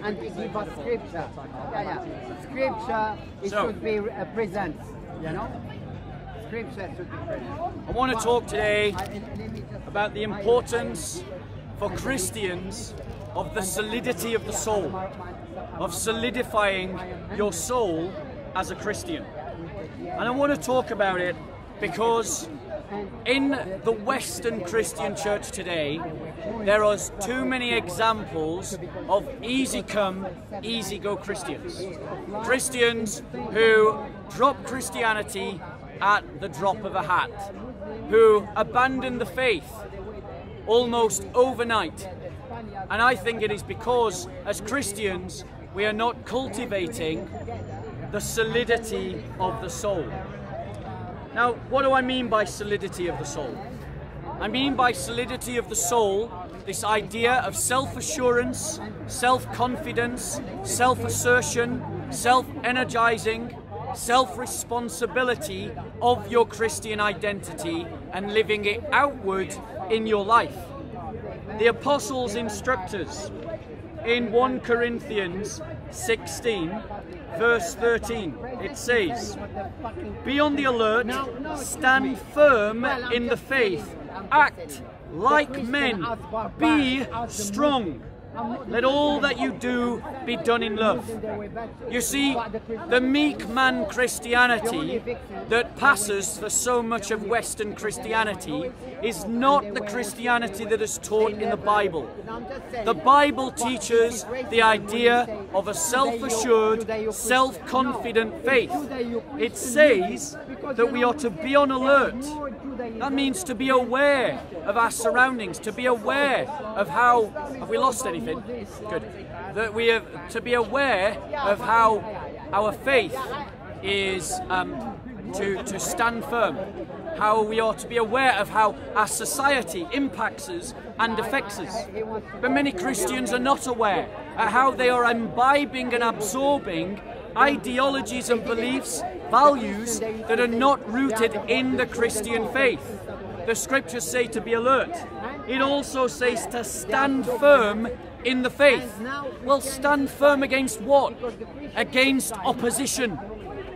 and to give us scripture. Scripture, it should be present, you know? Scripture should be present. I want to talk today about the importance for Christians of the solidity of the soul, of solidifying your soul as a Christian. And I want to talk about it because in the Western Christian church today, there are too many examples of easy come, easy go Christians. Christians who drop Christianity at the drop of a hat, who abandon the faith almost overnight. And I think it is because, as Christians, we are not cultivating the solidity of the soul. Now, what do I mean by solidity of the soul? I mean by solidity of the soul this idea of self-assurance, self-confidence, self-assertion, self-energizing, self-responsibility of your Christian identity and living it outward in your life. The Apostles instruct us in 1 Corinthians 16, verse 13. It says, "Be on the alert, stand firm in the faith, act like men, be strong. Let all that you do be done in love." You see, the meek man Christianity that passes for so much of Western Christianity is not the Christianity that is taught in the Bible. The Bible teaches the idea of a self-assured, self-confident faith. It says that we are to be on alert. That means to be aware of our surroundings, to be aware of how... Have we lost anything? Good. That we have to be aware of how our faith is to stand firm. How we are to be aware of how our society impacts us and affects us. But many Christians are not aware of how they are imbibing and absorbing ideologies and beliefs, values that are not rooted in the Christian faith. The scriptures say to be alert. It also says to stand firm in the faith. Well, stand firm against what? Against opposition,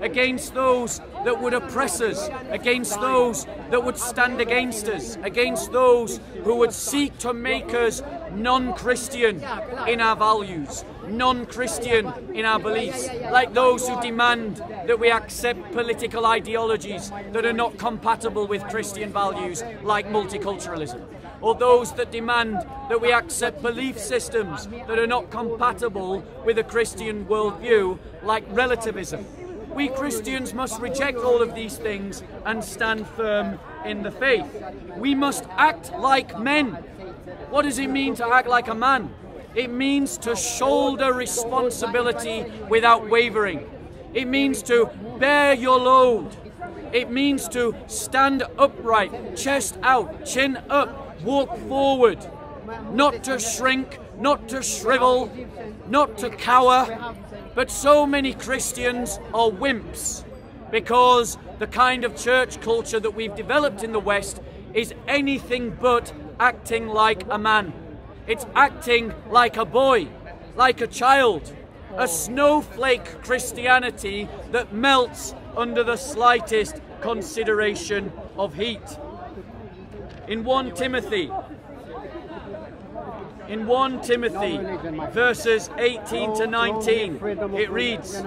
against those that would oppress us, against those that would stand against us, against those who would seek to make us non-Christian in our values, non-Christian in our beliefs, like those who demand that we accept political ideologies that are not compatible with Christian values, like multiculturalism, or those that demand that we accept belief systems that are not compatible with a Christian worldview, like relativism. We Christians must reject all of these things and stand firm in the faith. We must act like men. What does it mean to act like a man? It means to shoulder responsibility without wavering. It means to bear your load. It means to stand upright, chest out, chin up, walk forward. Not to shrink, not to shrivel, not to cower. But so many Christians are wimps because the kind of church culture that we've developed in the West is anything but acting like a man. It's acting like a boy, like a child, a snowflake Christianity that melts under the slightest consideration of heat. In 1 Timothy verses 18 to 19, it reads,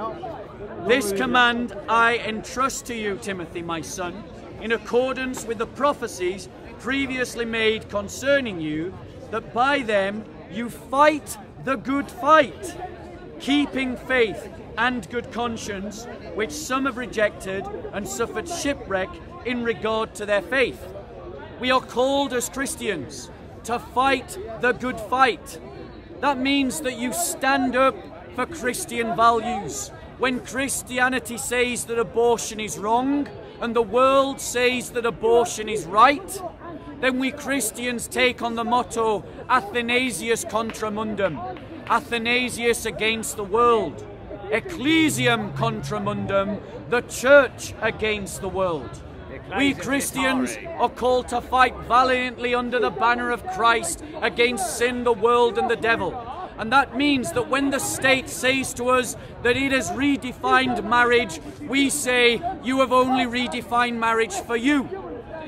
"This command I entrust to you, Timothy, my son, in accordance with the prophecies previously made concerning you, that by them you fight the good fight, keeping faith and good conscience, which some have rejected and suffered shipwreck in regard to their faith." We are called as Christians to fight the good fight. That means that you stand up for Christian values. When Christianity says that abortion is wrong and the world says that abortion is right, then we Christians take on the motto Athanasius contra mundum, Athanasius against the world, Ecclesiam contra mundum, the church against the world. We Christians are called to fight valiantly under the banner of Christ against sin, the world and the devil. And that means that when the state says to us that it has redefined marriage, we say, you have only redefined marriage for you,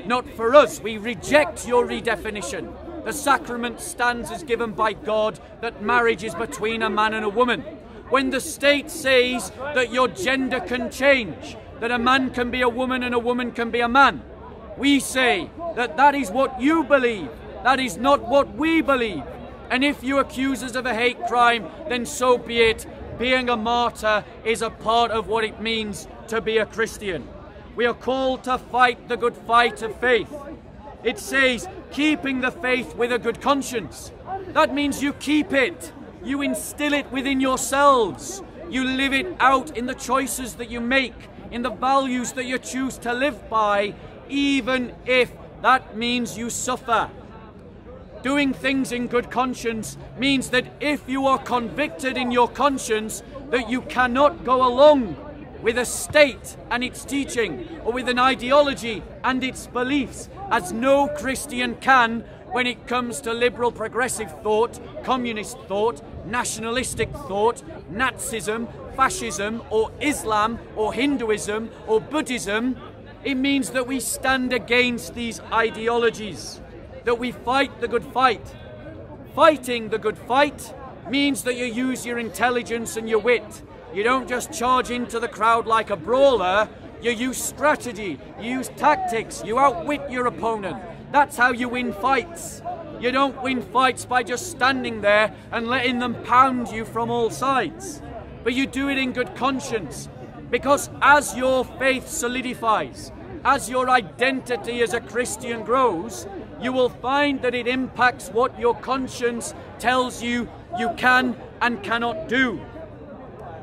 not for us. We reject your redefinition. The sacrament stands as given by God that marriage is between a man and a woman. When the state says that your gender can change, that a man can be a woman and a woman can be a man, we say that that is what you believe. That is not what we believe. And if you accuse us of a hate crime, then so be it. Being a martyr is a part of what it means to be a Christian. We are called to fight the good fight of faith. It says, keeping the faith with a good conscience. That means you keep it. You instill it within yourselves. You live it out in the choices that you make, in the values that you choose to live by, even if that means you suffer. Doing things in good conscience means that if you are convicted in your conscience that you cannot go along with a state and its teaching, or with an ideology and its beliefs, as no Christian can when it comes to liberal progressive thought, communist thought, nationalistic thought, Nazism, fascism, or Islam, or Hinduism, or Buddhism. It means that we stand against these ideologies, that we fight the good fight. Fighting the good fight means that you use your intelligence and your wit. You don't just charge into the crowd like a brawler. You use strategy, you use tactics, you outwit your opponent. That's how you win fights. You don't win fights by just standing there and letting them pound you from all sides. But you do it in good conscience, because as your faith solidifies, as your identity as a Christian grows, you will find that it impacts what your conscience tells you you can and cannot do.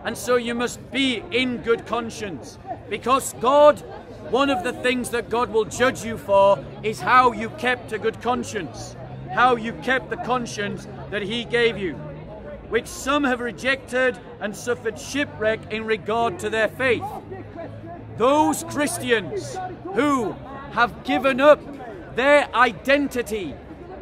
And so you must be in good conscience, because God, one of the things that God will judge you for is how you kept a good conscience, how you kept the conscience that He gave you, which some have rejected and suffered shipwreck in regard to their faith. Those Christians who have given up their identity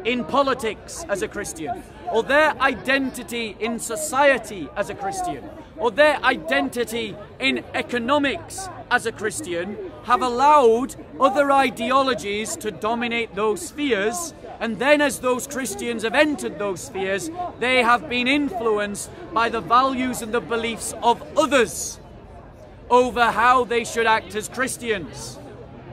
in politics as a Christian, or their identity in society as a Christian, or their identity in economics as a Christian, have allowed other ideologies to dominate those spheres. And then as those Christians have entered those spheres, they have been influenced by the values and the beliefs of others over how they should act as Christians.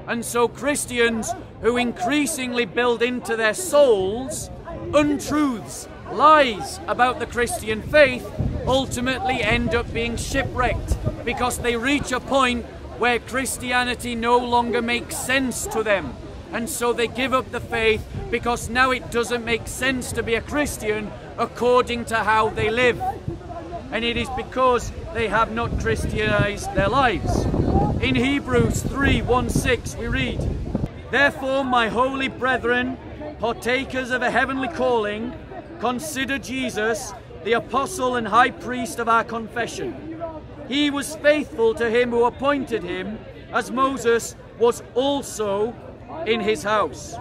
And so Christians who increasingly build into their souls untruths, lies about the Christian faith, ultimately end up being shipwrecked, because they reach a point where Christianity no longer makes sense to them. And so they give up the faith, because now it doesn't make sense to be a Christian according to how they live. And it is because they have not Christianized their lives. In Hebrews 3:1-6 we read, "Therefore, my holy brethren, partakers of a heavenly calling, consider Jesus, the apostle and high priest of our confession. He was faithful to him who appointed him, as Moses was also in his house.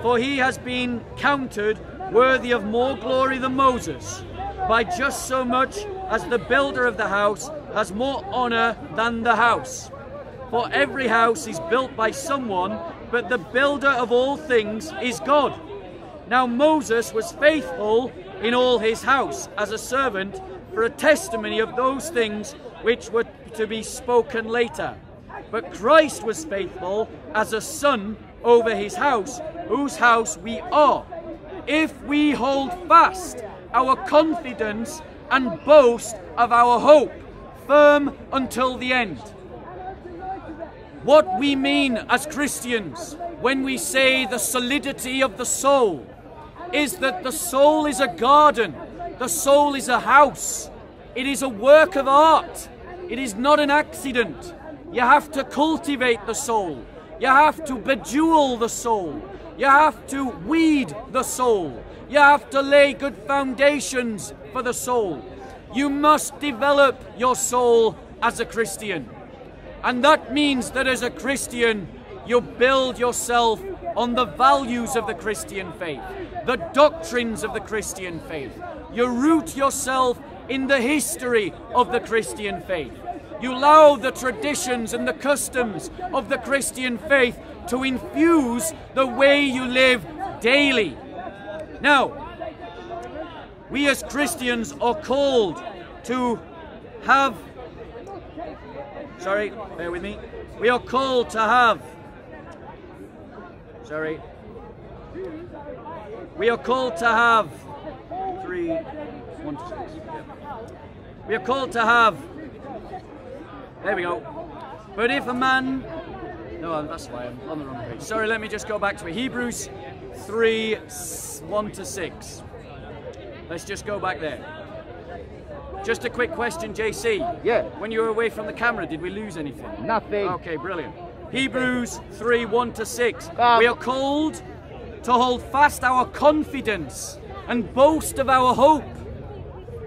For he has been counted worthy of more glory than Moses, by just so much as the builder of the house has more honor than the house. For every house is built by someone, but the builder of all things is God. Now Moses was faithful in all his house as a servant for a testimony of those things which were to be spoken later. But Christ was faithful as a son over his house, whose house we are, if we hold fast our confidence and boast of our hope, firm until the end." What we mean as Christians when we say the solidity of the soul is that the soul is a garden, the soul is a house, it is a work of art, it is not an accident. You have to cultivate the soul, you have to bejewel the soul, you have to weed the soul, you have to lay good foundations for the soul. You must develop your soul as a Christian. And that means that as a Christian, you build yourself on the values of the Christian faith, the doctrines of the Christian faith, You root yourself in the history of the Christian faith. You allow the traditions and the customs of the Christian faith to infuse the way you live daily. Now, we as Christians are called to have, sorry, bear with me. We are called to have, sorry, we are called to have 3, 1 to 6. We are called to have, there we go. But if a man, no, that's why I'm on the wrong page. Sorry, let me just go back to it. Hebrews 3, 1 to 6. Let's just go back there. Just a quick question, JC. Yeah. When you were away from the camera, did we lose anything? Nothing. Okay, brilliant. Hebrews 3, 1 to 6. We are called to hold fast our confidence and boast of our hope.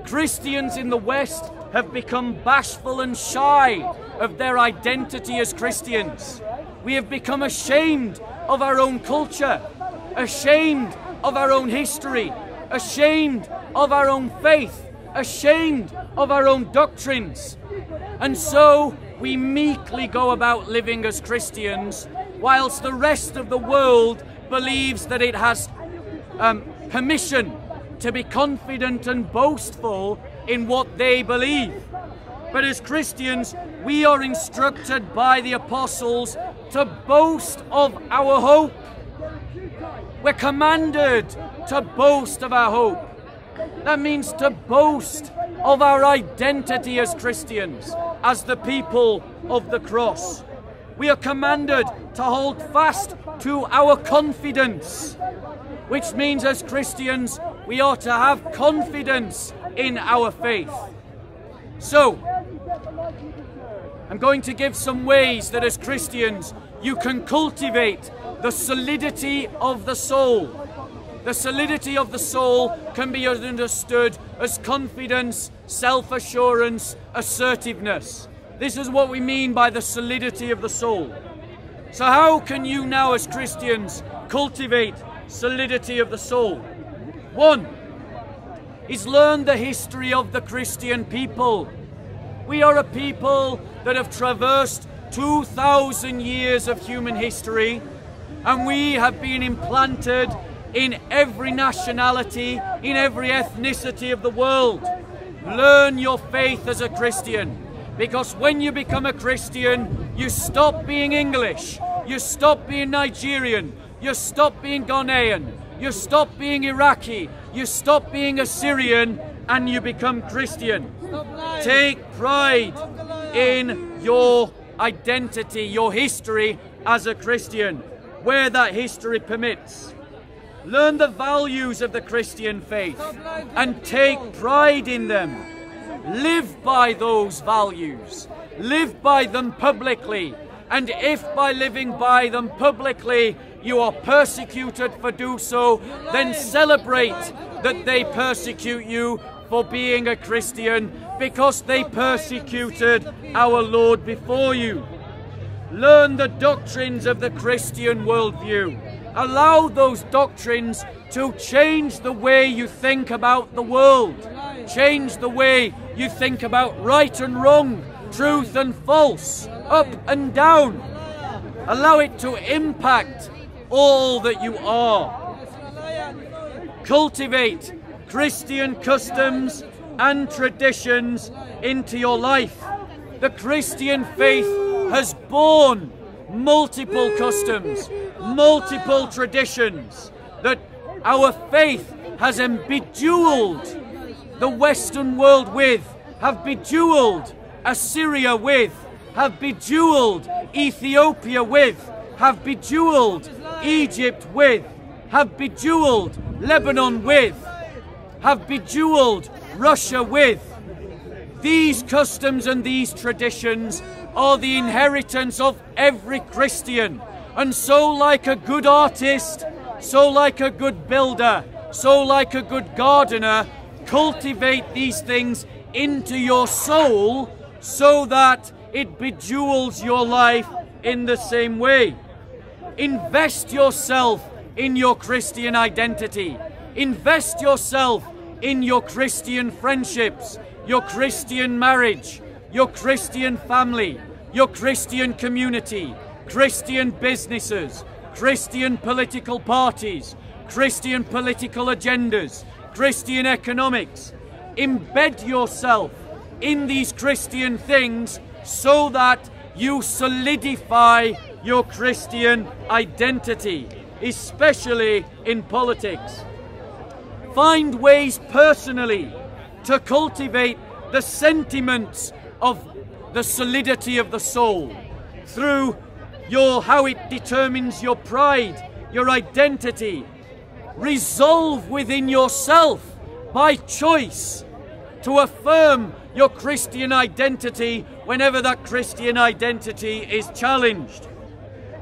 Christians in the West have become bashful and shy of their identity as Christians. We have become ashamed of our own culture, ashamed of our own history, ashamed of our own faith, ashamed of our own doctrines. And so we meekly go about living as Christians, whilst the rest of the world believes that it has permission to be confident and boastful in what they believe. But as Christians, we are instructed by the apostles to boast of our hope. We're commanded to boast of our hope. That means to boast of our identity as Christians, as the people of the cross. We are commanded to hold fast to our confidence, which means as Christians, we are to have confidence in our faith. So, I'm going to give some ways that as Christians, you can cultivate the solidity of the soul. The solidity of the soul can be understood as confidence, self-assurance, assertiveness. This is what we mean by the solidity of the soul. So how can you now as Christians cultivate solidity of the soul? One is learn the history of the Christian people. We are a people that have traversed 2,000 years of human history, and we have been implanted in every nationality, in every ethnicity of the world. Learn your faith as a Christian, because when you become a Christian, you stop being English, you stop being Nigerian, you stop being Ghanaian, you stop being Iraqi, you stop being Assyrian, and you become Christian. Take pride in your identity, your history as a Christian, where that history permits. Learn the values of the Christian faith and take pride in them. Live by those values. Live by them publicly. And if by living by them publicly you are persecuted for do so, then celebrate that they persecute you for being a Christian, because they persecuted our Lord before you. Learn the doctrines of the Christian worldview. Allow those doctrines to change the way you think about the world. Change the way you think about right and wrong, truth and false, up and down. Allow it to impact all that you are. Cultivate Christian customs and traditions into your life. The Christian faith has borne multiple customs, multiple traditions that our faith has bejeweled the Western world with, have bejeweled Assyria with, have bejeweled Ethiopia with, have bejeweled Egypt with, have bejeweled Lebanon with, have bejeweled Russia with. These customs and these traditions are the inheritance of every Christian. And so like a good artist, so like a good builder, so like a good gardener, cultivate these things into your soul so that it bejewels your life in the same way. Invest yourself in your Christian identity. Invest yourself in your Christian friendships, your Christian marriage, your Christian family, your Christian community, Christian businesses, Christian political parties, Christian political agendas, Christian economics. Embed yourself in these Christian things so that you solidify your Christian identity, especially in politics. Find ways personally to cultivate the sentiments of the solidity of the soul through how it determines your pride, your identity. Resolve within yourself by choice to affirm your Christian identity whenever that Christian identity is challenged.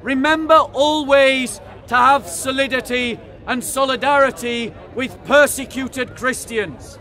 Remember always to have solidity and solidarity with persecuted Christians.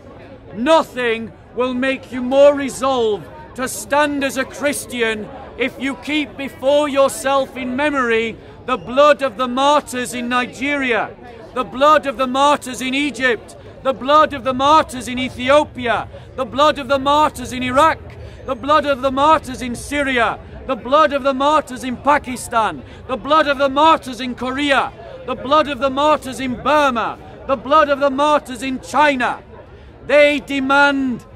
Nothing will make you more resolved to stand as a Christian if you keep before yourself in memory the blood of the martyrs in Nigeria, the blood of the martyrs in Egypt, the blood of the martyrs in Ethiopia, the blood of the martyrs in Iraq, the blood of the martyrs in Syria, the blood of the martyrs in Pakistan, the blood of the martyrs in Korea, the blood of the martyrs in Burma, the blood of the martyrs in China. They demand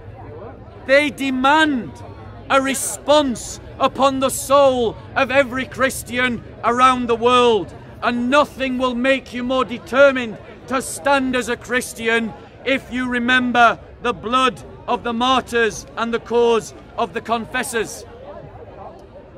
a response upon the soul of every Christian around the world, and nothing will make you more determined to stand as a Christian if you remember the blood of the martyrs and the cause of the confessors.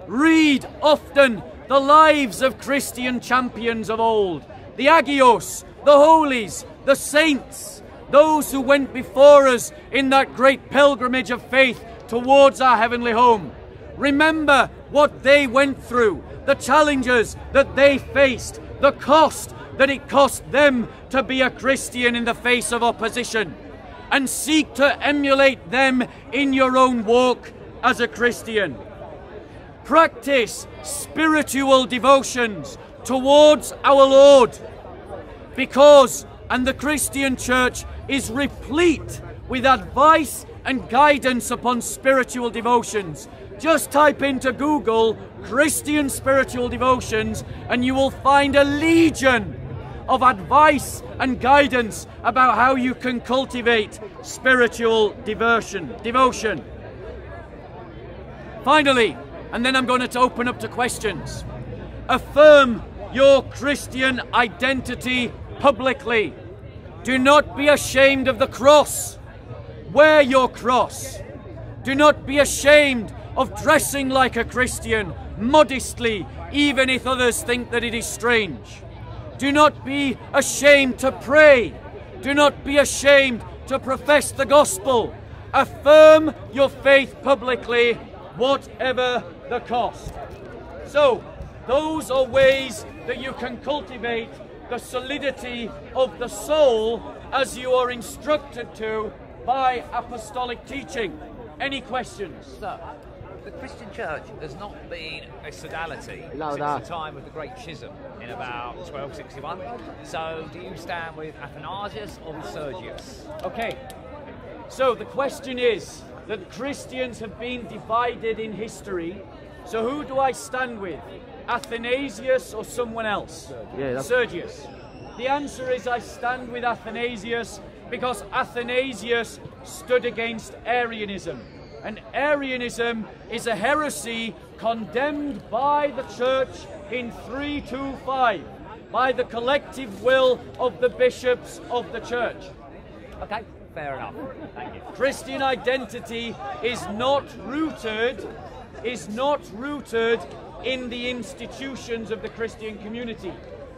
Read often the lives of Christian champions of old, the Agios, the holies, the saints, those who went before us in that great pilgrimage of faith towards our heavenly home. Remember what they went through, the challenges that they faced, the cost that it cost them to be a Christian in the face of opposition, and seek to emulate them in your own walk as a Christian. Practice spiritual devotions towards our Lord, and the Christian church is replete with advice and guidance upon spiritual devotions. Just type into Google Christian spiritual devotions and you will find a legion of advice and guidance about how you can cultivate spiritual devotion. Finally, and then I'm going to open up to questions. Affirm your Christian identity publicly. Do not be ashamed of the cross. Wear your cross. Do not be ashamed of dressing like a Christian, modestly, even if others think that it is strange. Do not be ashamed to pray. Do not be ashamed to profess the gospel. Affirm your faith publicly, whatever the cost. So, those are ways that you can cultivate the solidity of the soul as you are instructed to by apostolic teaching. Any questions? Sir, the Christian church has not been a sodality since the time of the Great Schism in about 1261. So do you stand with Athanasius or with Sergius? Okay, so the question is that Christians have been divided in history. So who do I stand with? Athanasius or someone else? Sergius. The answer is I stand with Athanasius because Athanasius stood against Arianism. And Arianism is a heresy condemned by the church in 325 by the collective will of the bishops of the church. Okay, fair enough. Thank you. Christian identity is not rooted in the institutions of the Christian community.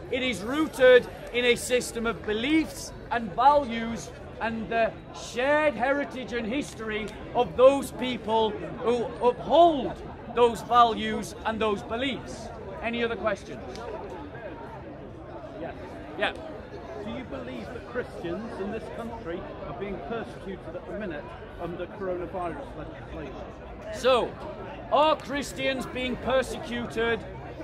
It is rooted in a system of beliefs and values and the shared heritage and history of those people who uphold those values and those beliefs. Any other questions? Yes. Yeah. Do you believe that Christians in this country are being persecuted at the minute under coronavirus legislation? So, are Christians being persecuted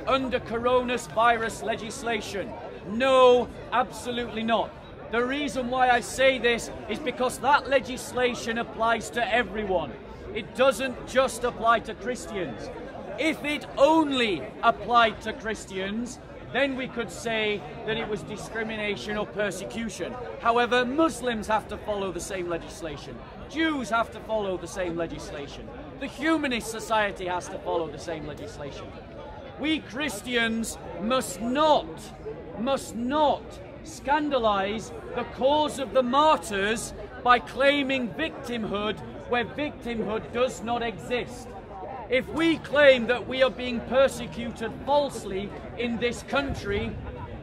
under coronavirus legislation? No, absolutely not. The reason why I say this is because that legislation applies to everyone. It doesn't just apply to Christians. If it only applied to Christians, then we could say that it was discrimination or persecution. However, Muslims have to follow the same legislation. Jews have to follow the same legislation. The humanist society has to follow the same legislation. We Christians must not scandalize the cause of the martyrs by claiming victimhood where victimhood does not exist. If we claim that we are being persecuted falsely in this country,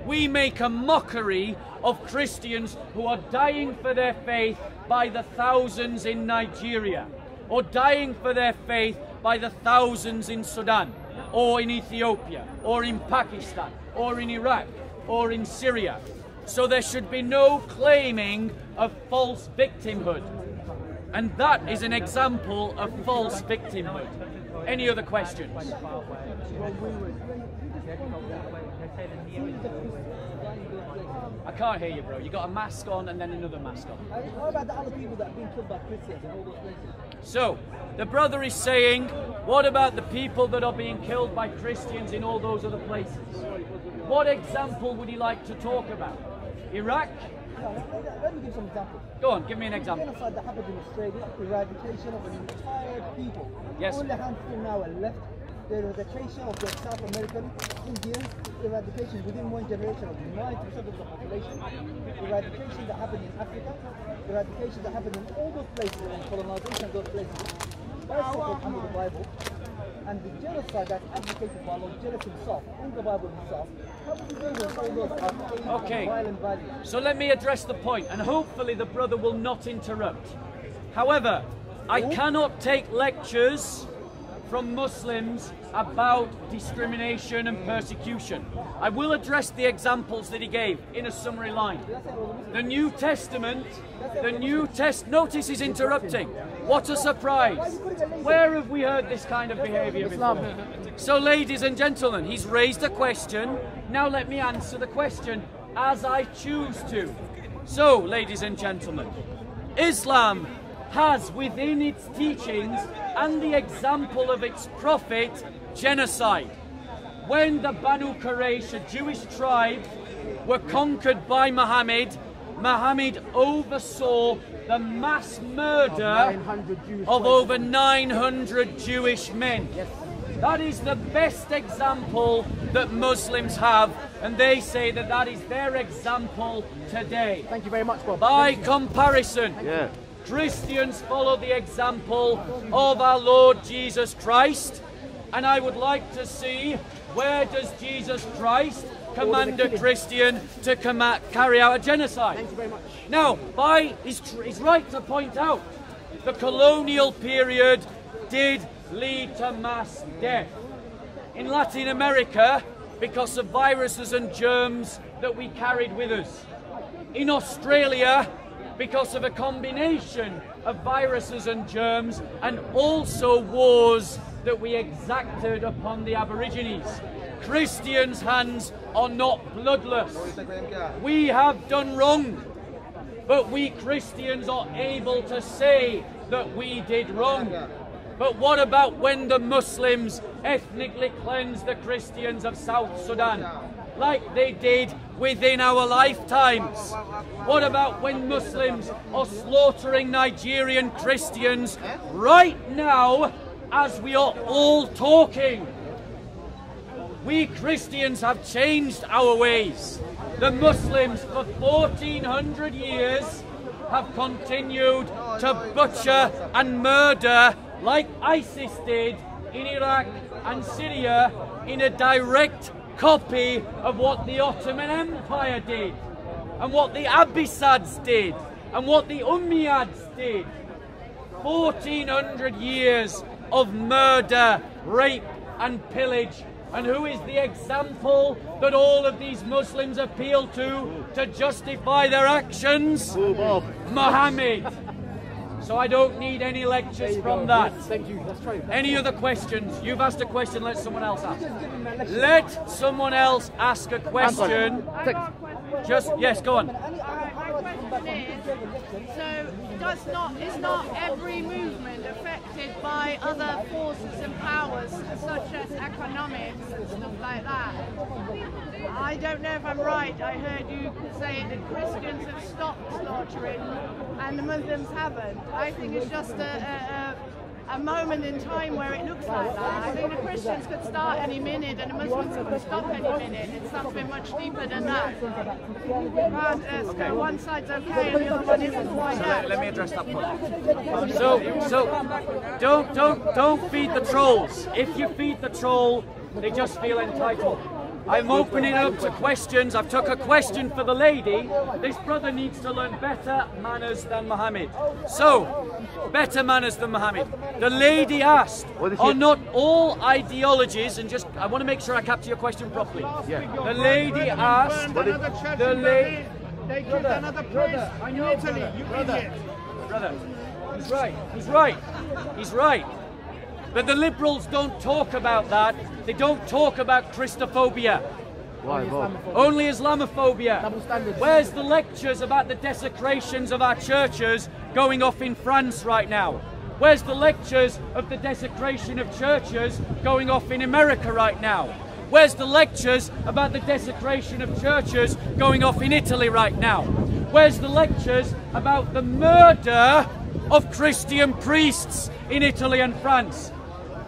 we make a mockery of Christians who are dying for their faith by the thousands in Nigeria, or dying for their faith by the thousands in Sudan, or in Ethiopia, or in Pakistan, or in Iraq, or in Syria. So there should be no claiming of false victimhood. And that is an example of false victimhood. Any other questions? I can't hear you, bro. You got a mask on and then another mask on. What about the other people that are being killed by Christians in all those places? So, the brother is saying, what about the people that are being killed by Christians in all those other places? What example would he like to talk about? Iraq? Let me give some examples. Go on, give me an example. The genocide that happened in Australia, eradication of an entire people. Yes. Only a handful now are left. The eradication of the South American Indians, eradication within one generation of 90% of the population, eradication that happened in Africa, eradication that happened in all those places, and colonization of those places, bicycled under the Bible, and the genocide that's advocated by Lord Jesus himself, in the Bible himself. How would you deal with all those violent values? So let me address the point, and hopefully the brother will not interrupt. However, I cannot take lectures from Muslims about discrimination and persecution. I will address the examples that he gave in a summary line. The New Testament, notice he's interrupting. What a surprise. Where have we heard this kind of behavior before? So ladies and gentlemen, he's raised a question. Now let me answer the question as I choose to. So, ladies and gentlemen, Islam has within its teachings and the example of its prophet genocide. When the Banu Quraysh, a Jewish tribe, were conquered by Muhammad, Muhammad oversaw the mass murder of over 900 Jewish men. That is the best example that Muslims have, and they say that that is their example today. Thank you very much, Bob. By comparison, Christians follow the example of our Lord Jesus Christ, and I would like to see, where does Jesus Christ command a Christian to carry out a genocide? Thank you very much. Now, he's right to point out, the colonial period did lead to mass death. In Latin America, because of viruses and germs that we carried with us. In Australia, because of a combination of viruses and germs, and also wars that we exacted upon the Aborigines. Christians' hands are not bloodless. We have done wrong, but we Christians are able to say that we did wrong. But what about when the Muslims ethnically cleansed the Christians of South Sudan, like they did within our lifetimes? What about when Muslims are slaughtering Nigerian Christians right now as we are all talking? We Christians have changed our ways. The Muslims for 1400 years have continued to butcher and murder like ISIS did in Iraq and Syria, in a direct copy of what the Ottoman Empire did, and what the Abbasids did, and what the Umayyads did. 1400 years of murder, rape and pillage. And who is the example that all of these Muslims appeal to justify their actions? Muhammad. So I don't need any lectures from that. Thank you. That's true. Any other questions? You've asked a question, let someone else ask. Let someone else ask a question. Yes, go on. How do I question is, so is not every movement affected by other forces and powers such as economics and stuff like that? I don't know if I'm right. I heard you say that Christians have stopped slaughtering and the Muslims haven't. I think it's just a moment in time where it looks like that. I think the Christians could start any minute and the Muslims could stop any minute. It's something much deeper than that. Okay. One side's okay and the other one isn't. Why not? Let me address that point. So don't feed the trolls. If you feed the troll, they just feel entitled. I'm opening up to questions. I've took a question for the lady. This brother needs to learn better manners than Muhammad. So, better manners than Muhammad. The lady asked, are not all ideologies, and just, I want to make sure I capture your question properly. Yeah. The lady asked, they killed another priest in Italy, you idiot. Brother, he's right. But the liberals don't talk about that. They don't talk about Christophobia. Why, only Islamophobia. Where's the lectures about the desecrations of our churches going off in France right now? Where's the lectures of the desecration of churches going off in America right now? Where's the lectures about the desecration of churches going off in Italy right now? Where's the lectures about the murder of Christian priests in Italy and France?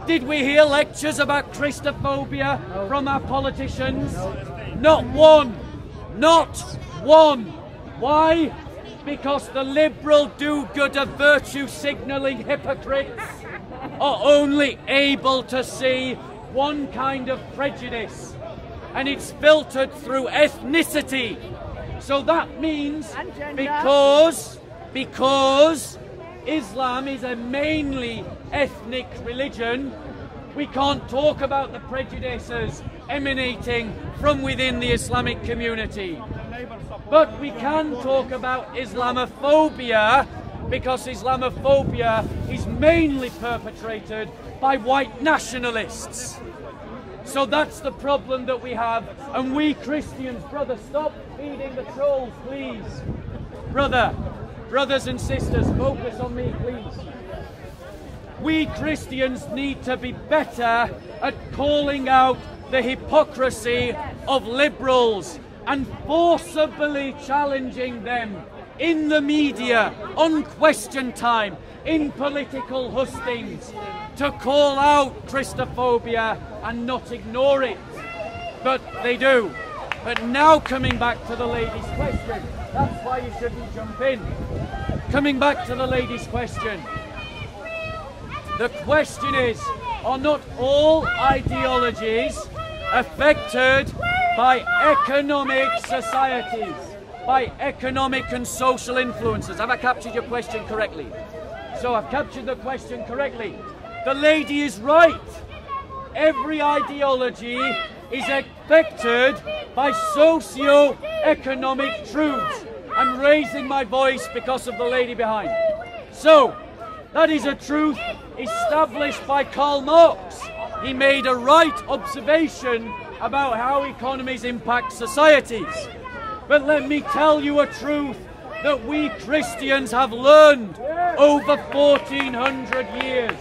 Did we hear lectures about Christophobia from our politicians? Not one. Not one. Why? Because the liberal do-gooder virtue signalling hypocrites are only able to see one kind of prejudice, and it's filtered through ethnicity. So that means because Islam is a mainly ethnic religion, we can't talk about the prejudices emanating from within the Islamic community. But we can talk about Islamophobia, because Islamophobia is mainly perpetrated by white nationalists. So that's the problem that we have, and we Christians, brother, stop feeding the trolls, please. Brothers and sisters, focus on me, please. We Christians need to be better at calling out the hypocrisy of liberals and forcibly challenging them in the media, on Question Time, in political hustings, to call out Christophobia and not ignore it. But they do. But now coming back to the lady's question, that's why you shouldn't jump in. Coming back to the lady's question. The question is, are not all ideologies affected by economic societies, by economic and social influences? Have I captured your question correctly? So I've captured the question correctly. The lady is right. Every ideology is affected by socio-economic truths. I'm raising my voice because of the lady behind. So, that is a truth established by Karl Marx. He made a right observation about how economies impact societies. But let me tell you a truth that we Christians have learned over 1400 years.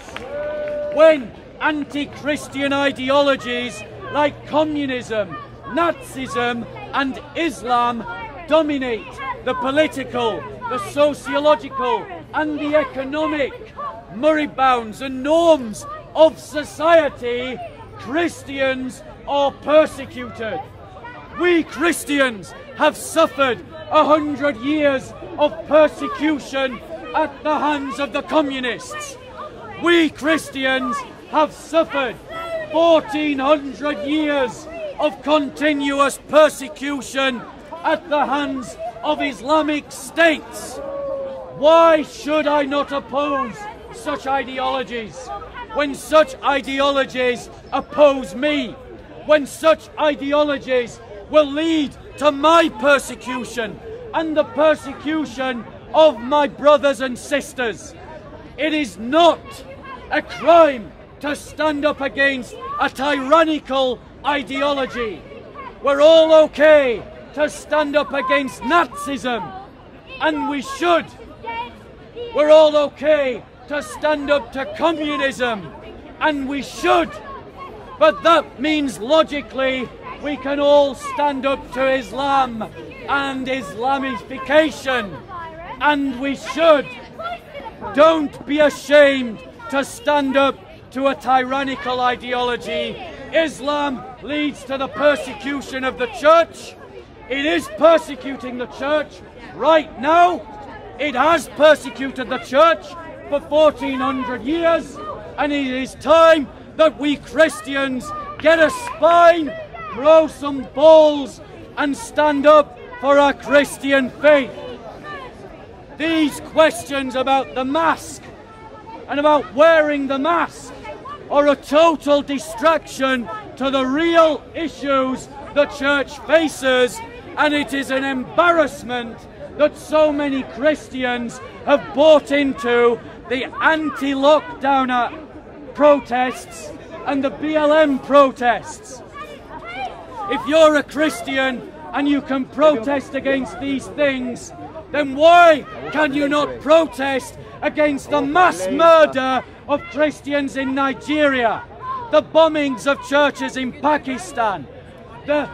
When anti-Christian ideologies like communism, Nazism and Islam dominate the political, the sociological and the economic moribounds and norms of society, Christians are persecuted. We Christians have suffered 100 years of persecution at the hands of the communists. We Christians have suffered 1400 years of continuous persecution at the hands of Islamic states. Why should I not oppose such ideologies when such ideologies oppose me? When such ideologies will lead to my persecution and the persecution of my brothers and sisters. It is not a crime to stand up against a tyrannical ideology. We're all okay to stand up against Nazism and we should. We're all okay to stand up to communism, and we should. But that means logically we can all stand up to Islam and Islamification, and we should. Don't be ashamed to stand up to a tyrannical ideology. Islam leads to the persecution of the church. It is persecuting the church right now. It has persecuted the church for 1400 years, and it is time that we Christians get a spine, grow some balls, and stand up for our Christian faith. These questions about the mask and about wearing the mask are a total distraction to the real issues the church faces, and it is an embarrassment that so many Christians have bought into the anti-lockdowner protests and the BLM protests. If you're a Christian and you can protest against these things, then why can you not protest against the mass murder of Christians in Nigeria, the bombings of churches in Pakistan, the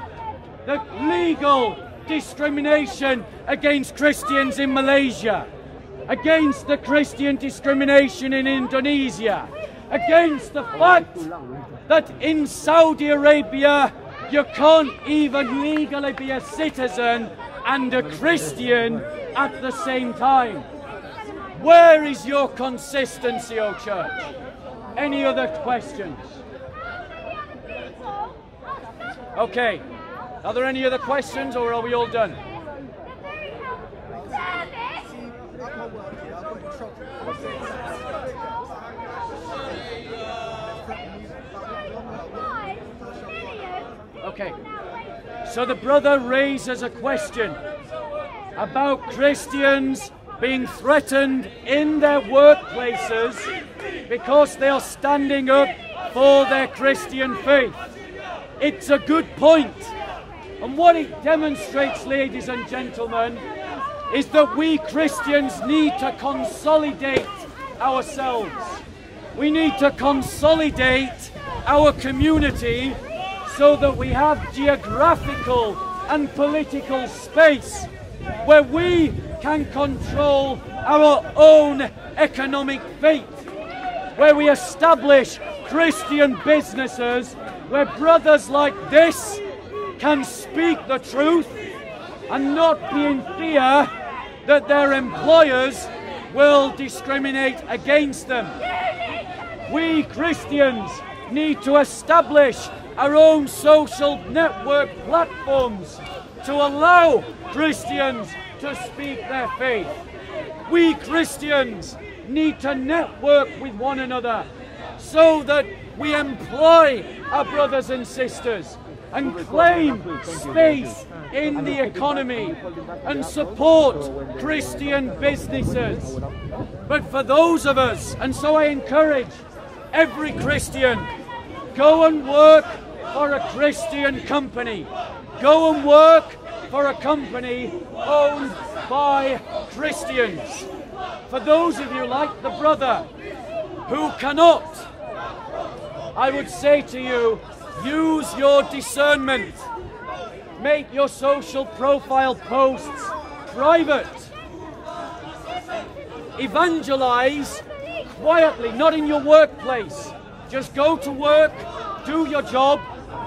legal discrimination against Christians in Malaysia, against the Christian discrimination in Indonesia, against the fact that in Saudi Arabia you can't even legally be a citizen and a Christian at the same time? Where is your consistency, O Church? Any other questions? Okay. Are there any other questions, or are we all done? Okay. So the brother raises a question about Christians being threatened in their workplaces because they are standing up for their Christian faith. It's a good point. And what it demonstrates, ladies and gentlemen, is that we Christians need to consolidate ourselves. We need to consolidate our community so that we have geographical and political space where we can control our own economic fate, where we establish Christian businesses, where brothers like this can speak the truth and not be in fear that their employers will discriminate against them. We Christians need to establish our own social network platforms to allow Christians to speak their faith. We Christians need to network with one another so that we employ our brothers and sisters and claim space in the economy and support Christian businesses. But for those of us, and so I encourage every Christian, go and work for a Christian company. Go and work for a company owned by Christians. For those of you like the brother who cannot, I would say to you, use your discernment. Make your social profile posts private. Evangelize quietly, not in your workplace. Just go to work, do your job,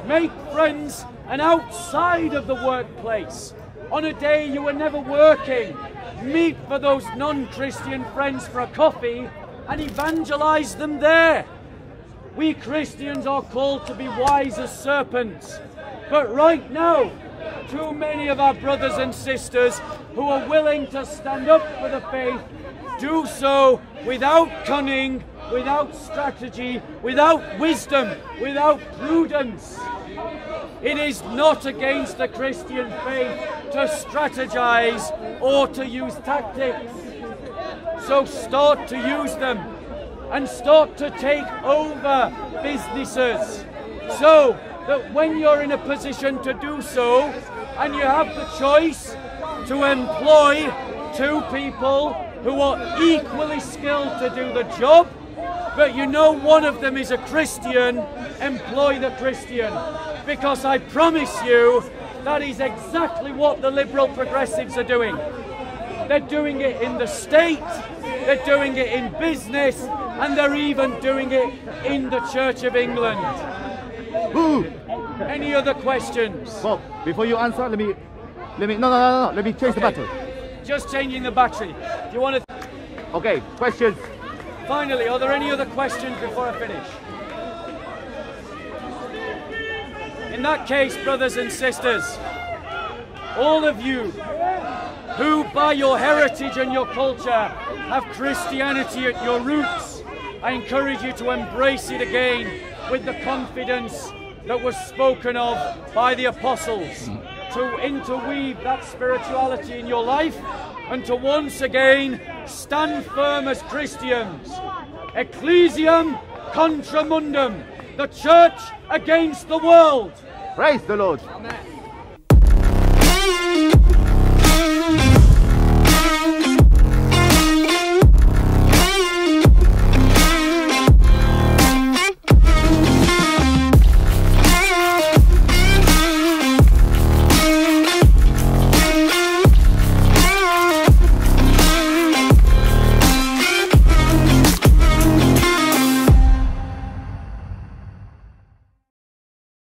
make friends, and outside of the workplace, on a day you were never working, meet for those non-Christian friends for a coffee and evangelize them there. We Christians are called to be wise as serpents, but right now, too many of our brothers and sisters who are willing to stand up for the faith do so without cunning, without strategy, without wisdom, without prudence. It is not against the Christian faith to strategize or to use tactics. So start to use them and start to take over businesses so that when you're in a position to do so and you have the choice to employ two people who are equally skilled to do the job, but you know one of them is a Christian, employ the Christian. Because I promise you, that is exactly what the liberal progressives are doing. They're doing it in the state, they're doing it in business, and they're even doing it in the Church of England. Boo! Any other questions? Bob, before you answer, let me change the battery. Just changing the battery. Do you want to? Okay, questions. Finally, are there any other questions before I finish? In that case, brothers and sisters, all of you who by your heritage and your culture have Christianity at your roots, I encourage you to embrace it again with the confidence that was spoken of by the apostles, to interweave that spirituality in your life and to once again stand firm as Christians. Ecclesiam contra mundum, the church against the world. Praise the Lord. Amen.